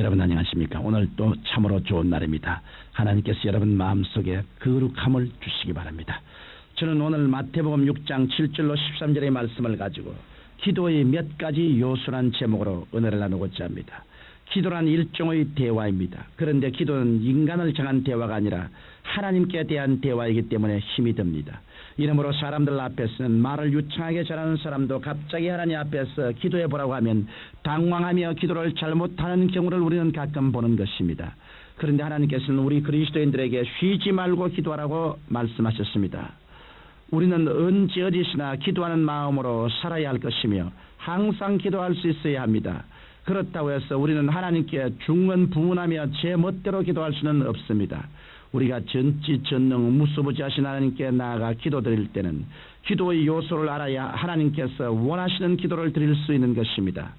여러분 안녕하십니까? 오늘 또 참으로 좋은 날입니다. 하나님께서 여러분 마음속에 거룩함을 주시기 바랍니다. 저는 오늘 마태복음 6장 7절로 13절의 말씀을 가지고 기도의 몇 가지 요소란 제목으로 은혜를 나누고자 합니다. 기도란 일종의 대화입니다. 그런데 기도는 인간을 향한 대화가 아니라 하나님께 대한 대화이기 때문에 힘이 듭니다. 이러므로 사람들 앞에서는 말을 유창하게 잘하는 사람도 갑자기 하나님 앞에서 기도해 보라고 하면 당황하며 기도를 잘못하는 경우를 우리는 가끔 보는 것입니다. 그런데 하나님께서는 우리 그리스도인들에게 쉬지 말고 기도하라고 말씀하셨습니다. 우리는 언제 어디서나 기도하는 마음으로 살아야 할 것이며 항상 기도할 수 있어야 합니다. 그렇다고 해서 우리는 하나님께 중언부언하며 제 멋대로 기도할 수는 없습니다. 우리가 전지전능 무소부지하신 하나님께 나아가 기도드릴 때는 기도의 요소를 알아야 하나님께서 원하시는 기도를 드릴 수 있는 것입니다.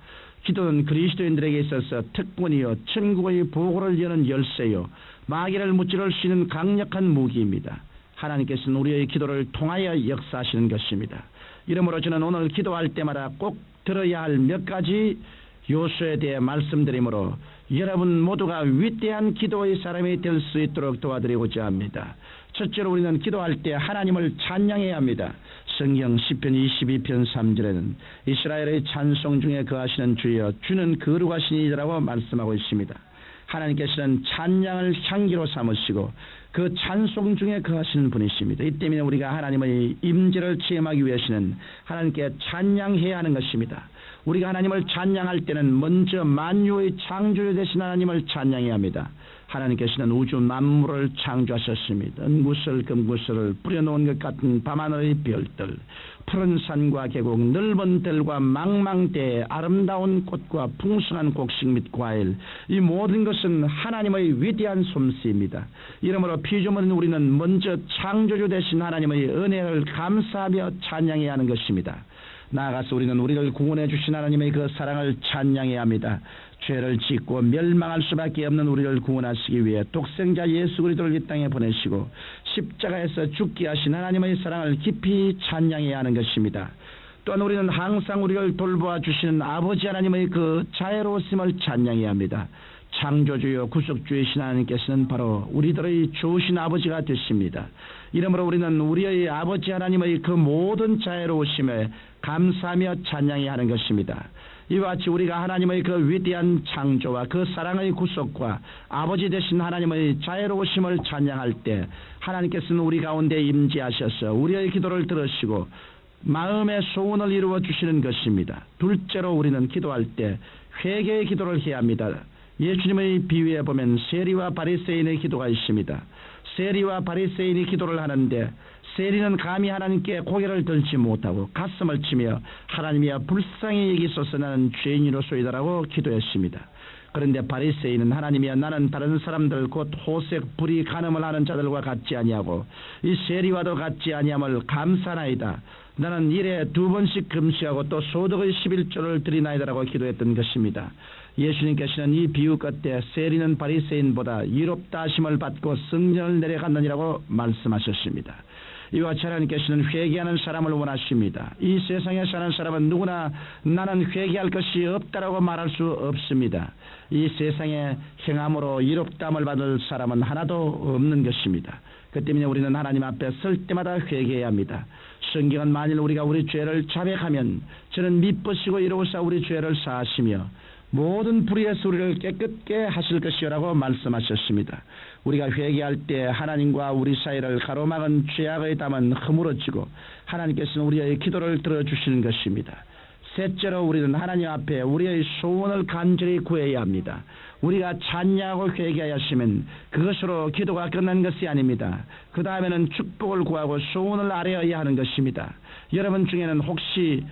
기도는 그리스도인들에게 있어서 특권이요 천국의 보고를 여는 열쇠요 마귀를 무찌를 수 있는 강력한 무기입니다. 하나님께서는 우리의 기도를 통하여 역사하시는 것입니다. 이러므로 저는 오늘 기도할 때마다 꼭 들어야 할 몇 가지 요소에 대해 말씀드리므로 여러분 모두가 위대한 기도의 사람이 될 수 있도록 도와드리고자 합니다. 첫째로 우리는 기도할 때 하나님을 찬양해야 합니다. 성경 시편 22편 3절에는 이스라엘의 찬송 중에 거하시는 주여 주는 거룩하신 이라고 말씀하고 있습니다. 하나님께서는 찬양을 향기로 삼으시고 그 찬송 중에 거하시는 분이십니다. 이 때문에 우리가 하나님의 임재를 체험하기 위해서는 하나님께 찬양해야 하는 것입니다. 우리가 하나님을 찬양할 때는 먼저 만유의 창조주 되신 하나님을 찬양해야 합니다. 하나님께서는 우주 만물을 창조하셨습니다. 은구슬 금구슬을 뿌려놓은 것 같은 밤하늘의 별들, 푸른 산과 계곡, 넓은 들과 망망대해, 아름다운 꽃과 풍성한 곡식 및 과일, 이 모든 것은 하나님의 위대한 솜씨입니다. 이러므로 피조물인 우리는 먼저 창조주 되신 하나님의 은혜를 감사하며 찬양해야 하는 것입니다. 나아가서 우리는 우리를 구원해 주신 하나님의 그 사랑을 찬양해야 합니다. 죄를 짓고 멸망할 수밖에 없는 우리를 구원하시기 위해 독생자 예수 그리스도를 이 땅에 보내시고 십자가에서 죽게 하신 하나님의 사랑을 깊이 찬양해야 하는 것입니다. 또한 우리는 항상 우리를 돌보아 주시는 아버지 하나님의 그 자애로우심을 찬양해야 합니다. 창조주요 구속주이신 하나님께서는 바로 우리들의 좋으신 아버지가 되십니다. 이러므로 우리는 우리의 아버지 하나님의 그 모든 자애로우심에 감사하며 찬양해야 하는 것입니다. 이와 같이 우리가 하나님의 그 위대한 창조와 그 사랑의 구속과 아버지 되신 하나님의 자애로우심을 찬양할 때 하나님께서는 우리 가운데 임재하셔서 우리의 기도를 들으시고 마음의 소원을 이루어 주시는 것입니다. 둘째로 우리는 기도할 때 회개의 기도를 해야 합니다. 예수님의 비유에 보면 세리와 바리새인의 기도가 있습니다. 세리와 바리새인이 기도를 하는데 세리는 감히 하나님께 고개를 들지 못하고 가슴을 치며 하나님이여 불쌍히 여기소서 나는 죄인이로소이다라고 기도했습니다. 그런데 바리새인은 하나님이여 나는 다른 사람들 곧 호색 불의 간음을 하는 자들과 같지 아니하고 이 세리와도 같지 아니함을 감사나이다. 나는 일에 2번씩 금식하고 또 소득의 11조를 드리나이다라고 기도했던 것입니다. 예수님께서는 이 비유 끝에 세리는 바리새인보다 이롭다 하심을 받고 성전을 내려갔느니라고 말씀하셨습니다. 이와 같이 하나님께서는 회개하는 사람을 원하십니다. 이 세상에 사는 사람은 누구나 나는 회개할 것이 없다라고 말할 수 없습니다. 이 세상에 행함으로 이롭다함을 받을 사람은 하나도 없는 것입니다. 그 때문에 우리는 하나님 앞에 설 때마다 회개해야 합니다. 성경은 만일 우리가 우리 죄를 자백하면 저는 미쁘시고 이로우사 우리 죄를 사하시며 모든 불의에서 우리를 깨끗게 하실 것이라고 말씀하셨습니다. 우리가 회개할 때 하나님과 우리 사이를 가로막은 죄악의 담은 허물어지고 하나님께서는 우리의 기도를 들어주시는 것입니다. 셋째로 우리는 하나님 앞에 우리의 소원을 간절히 구해야 합니다. 우리가 찬양하고 회개하였으면 그것으로 기도가 끝난 것이 아닙니다. 그 다음에는 축복을 구하고 소원을 아뢰어야 하는 것입니다. 여러분 중에는 혹시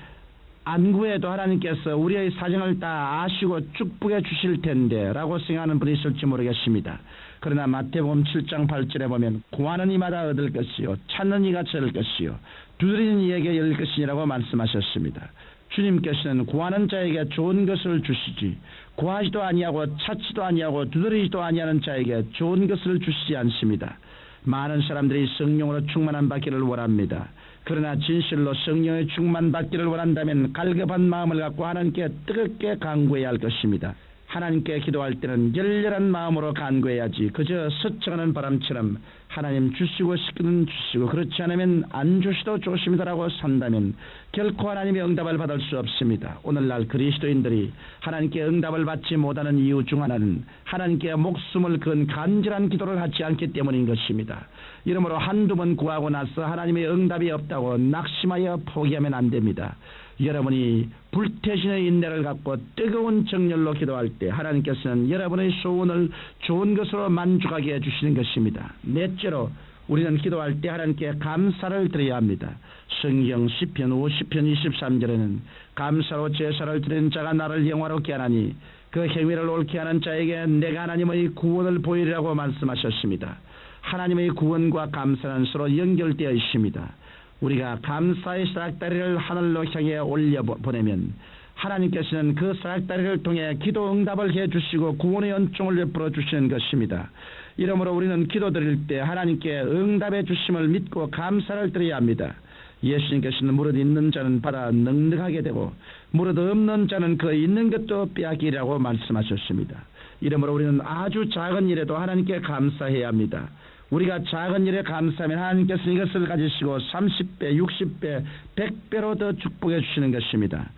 안 구해도 하나님께서 우리의 사정을 다 아시고 축복해 주실 텐데 라고 생각하는 분이 있을지 모르겠습니다. 그러나 마태복음 7장 8절에 보면 구하는 이마다 얻을 것이요 찾는 이가 찾을 것이요 두드리는 이에게 열릴 것이라고 말씀하셨습니다. 주님께서는 구하는 자에게 좋은 것을 주시지 구하지도 아니하고 찾지도 아니하고 두드리지도 아니하는 자에게 좋은 것을 주시지 않습니다. 많은 사람들이 성령으로 충만한 받기를 원합니다. 그러나 진실로 성령의 충만 받기를 원한다면 갈급한 마음을 갖고 하나님께 뜨겁게 간구해야 할 것입니다. 하나님께 기도할 때는 열렬한 마음으로 간구해야지 그저 스쳐가는 바람처럼 하나님 주시고 싶으면 주시고 그렇지 않으면 안 주시도 좋습니다라고 산다면 결코 하나님의 응답을 받을 수 없습니다. 오늘날 그리스도인들이 하나님께 응답을 받지 못하는 이유 중 하나는 하나님께 목숨을 건 간절한 기도를 하지 않기 때문인 것입니다. 이러므로 한두 번 구하고 나서 하나님의 응답이 없다고 낙심하여 포기하면 안 됩니다. 여러분이 불태신의 인내를 갖고 뜨거운 정열로 기도할 때 하나님께서는 여러분의 소원을 좋은 것으로 만족하게 해주시는 것입니다. 넷째로 우리는 기도할 때 하나님께 감사를 드려야 합니다. 성경 시편 50편 23절에는 감사로 제사를 드리는 자가 나를 영화롭게 하나니 그 행위를 옳게 하는 자에게 내가 하나님의 구원을 보이리라고 말씀하셨습니다. 하나님의 구원과 감사는 서로 연결되어 있습니다. 우리가 감사의 사닥다리를 하늘로 향해 올려보내면 하나님께서는 그 사닥다리를 통해 기도 응답을 해주시고 구원의恩총을 베풀어 주시는 것입니다. 이러므로 우리는 기도 드릴 때 하나님께 응답해 주심을 믿고 감사를 드려야 합니다. 예수님께서는 무릇 있는 자는 받아 넉넉하게 되고 무릇 없는 자는 그 있는 것도 빼앗기라고 말씀하셨습니다. 이러므로 우리는 아주 작은 일에도 하나님께 감사해야 합니다. 우리가 작은 일에 감사하면 하나님께서 이것을 가지시고 30배, 60배, 100배로 더 축복해 주시는 것입니다.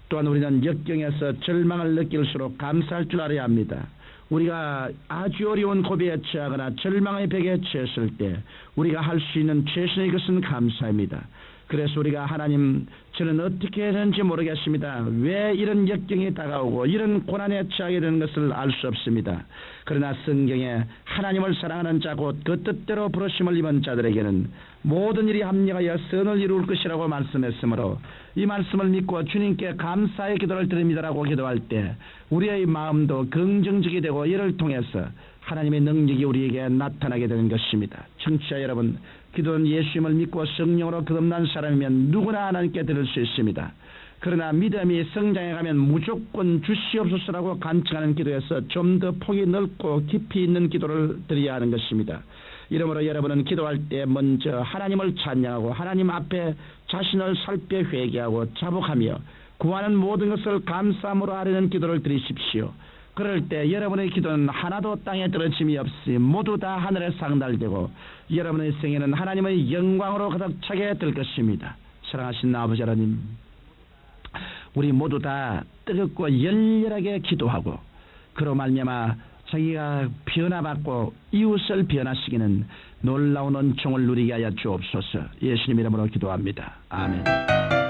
또한 우리는 역경에서 절망을 느낄수록 감사할 줄 알아야 합니다. 우리가 아주 어려운 고비에 처하거나 절망의 벽에 처했을 때 우리가 할 수 있는 최선의 것은 감사입니다. 그래서 우리가 하나님 저는 어떻게 했는지 모르겠습니다. 왜 이런 역경이 다가오고 이런 고난에 처하게 되는 것을 알 수 없습니다. 그러나 성경에 하나님을 사랑하는 자 곧 그 뜻대로 부르심을 입은 자들에게는 모든 일이 합력하여 선을 이룰 것이라고 말씀했으므로 이 말씀을 믿고 주님께 감사의 기도를 드립니다라고 기도할 때 우리의 마음도 긍정적이 되고 이를 통해서 하나님의 능력이 우리에게 나타나게 되는 것입니다. 청취자 여러분, 기도는 예수님을 믿고 성령으로 거듭난 사람이면 누구나 하나님께 드릴 수 있습니다. 그러나 믿음이 성장해가면 무조건 주시옵소서라고 간청하는 기도에서 좀 더 폭이 넓고 깊이 있는 기도를 드려야 하는 것입니다. 이러므로 여러분은 기도할 때 먼저 하나님을 찬양하고 하나님 앞에 자신을 살펴 회개하고 자복하며 구하는 모든 것을 감사함으로 아뢰는 기도를 드리십시오. 그럴 때 여러분의 기도는 하나도 땅에 떨어짐이 없이 모두 다 하늘에 상달되고 여러분의 생애는 하나님의 영광으로 가득 차게 될 것입니다. 사랑하신 아버지 하나님, 우리 모두 다 뜨겁고 열렬하게 기도하고 그로 말미암아 자기가 변화받고 이웃을 변화시키는 놀라운 은총을 누리게 하여 주옵소서. 예수님 이름으로 기도합니다. 아멘.